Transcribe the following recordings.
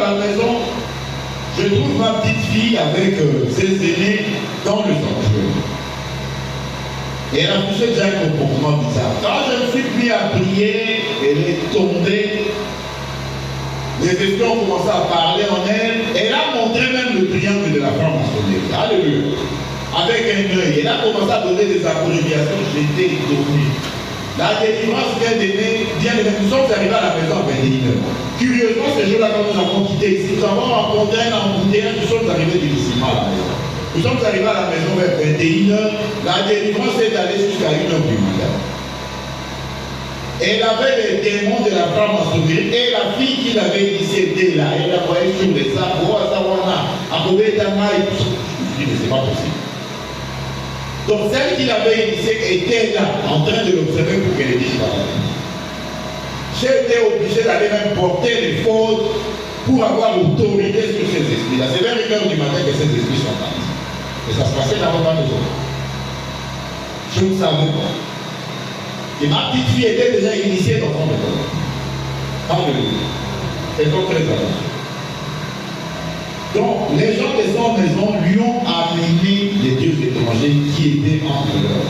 à la maison, je trouve ma petite fille avec ses aînés dans le sanctuaire. Et elle a poussé déjà un comportement bizarre. Quand je me suis mis à prier, elle est tombée. Les esprits ont commencé à parler en elle. Elle a montré même le triangle de la franc-maçonnerie. Alléluia. Avec un œil. Elle a commencé à donner des abréviations. J'étais étonné. La délivrance vient de nous sommes arrivés à la maison à 21h. Curieusement, ce jour-là, quand nous avons quitté ici, nous avons rencontré un embouteillage, nous sommes arrivés difficilement à la maison. Nous sommes arrivés à la maison vers 21h. La délivrance est allée jusqu'à 1h du matin. Elle avait les démons de la franc-maçonnerie et la fille qui l'avait initiée était là. Elle la voyait sur les arbres, oh, ça va, à côté d'un maïs. Je me suis dit, mais c'est pas possible. Donc celle qui l'avait initiée était là, en train de l'observer pour qu'elle dise pas. J'ai été obligé d'aller même porter les fautes pour avoir autorité sur ces esprits-là. C'est vers 1h du matin que ces esprits sont partis. Et ça se passait dans ma maison. Je ne savais pas. Et ma petite fille était déjà initiée dans son école. Alléluia. C'est donc très attention. Donc, les gens de son maison lui ont amené les dieux étrangers qui étaient entre eux.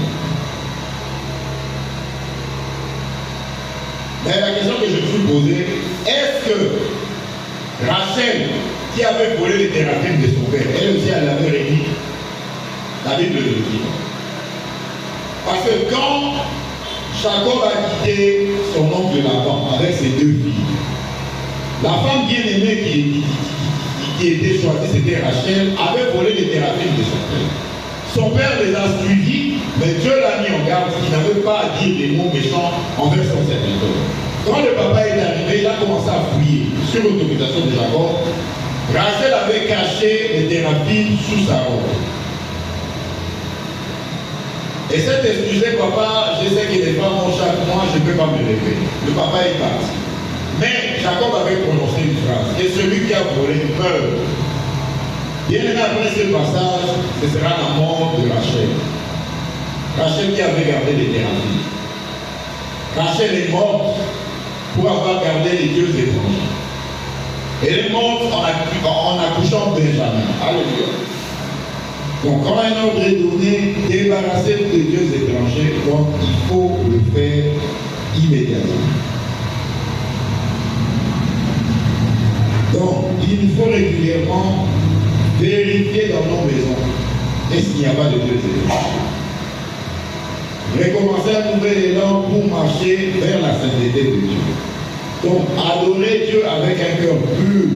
Mais la question que je me suis posée, est-ce que Rachel, qui avait volé les thérapies de son père, elle aussi elle avait réuni? La Bible le dit. Parce que quand Jacob a quitté son oncle Laban avec ses deux filles, la femme bien-aimée qui était choisie, c'était Rachel, avait volé les thérapies de son père. Son père les a suivis, mais Dieu l'a mis en garde qu'il n'avait pas à dire des mots méchants envers son serviteur. Quand le papa est arrivé, il a commencé à fouiller sur l'autorisation de Jacob. Rachel avait caché les thérapies sous sa robe. Et cette excusée, papa, je sais que les femmes ont chaque mois, je ne peux pas me lever. Le papa est parti. Mais Jacob avait prononcé une phrase, que celui qui a volé meurt. Bien aimé, après ce passage, ce sera la mort de Rachel. Rachel qui avait gardé les thérapies. Rachel est morte pour avoir gardé les dieux étrangers. Elle est morte en accouchant Benjamin. Alléluia. Donc quand un ordre est donné, débarrasser des dieux étrangers, donc il faut le faire immédiatement. Donc il nous faut régulièrement vérifier dans nos maisons est-ce qu'il n'y a pas de dieux étrangers. Recommencer un nouvel élan pour marcher vers la sainteté de Dieu. Donc adorer Dieu avec un cœur pur.